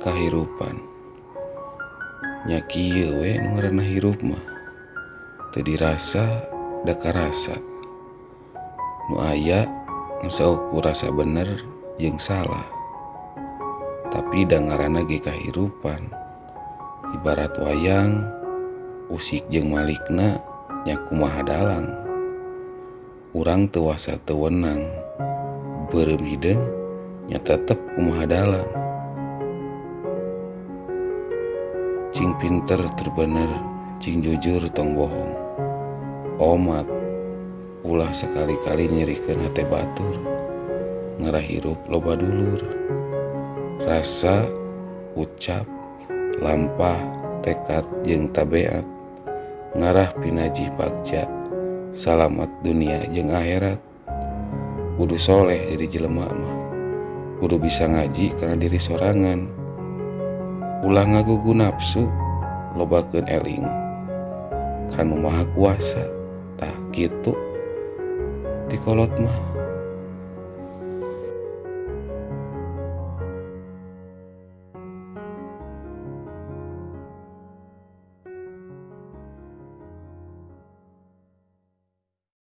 Kahirupan nya kieu we nu ngaranna hirup mah teu dirasa da karasa. Nu aya nu saukur rasa bener jeung salah, tapi da ngaranna ge kahirupan. Ibarat wayang usik jeung malikna nya kumaha dalang. Urang teu wasa teu wenang, beureum hideung nya tetep kumaha dalang. Cing pinter terbener, cing jujur tong bohong. Omat ulah sekali-kali nyerikeun hate batur, ngarah hirup loba dulur. Rasa, ucap, lampah, tekad jeung tabeat, ngarah pinaji bagja, salamat dunia jeung akhirat. Kudu soleh jadi jelema mah, kudu bisa ngaji karena diri sorangan. Ulah ngagugu nafsu, lobakeun eling kanu maha kuasa. Tah kitu ti kolot mah.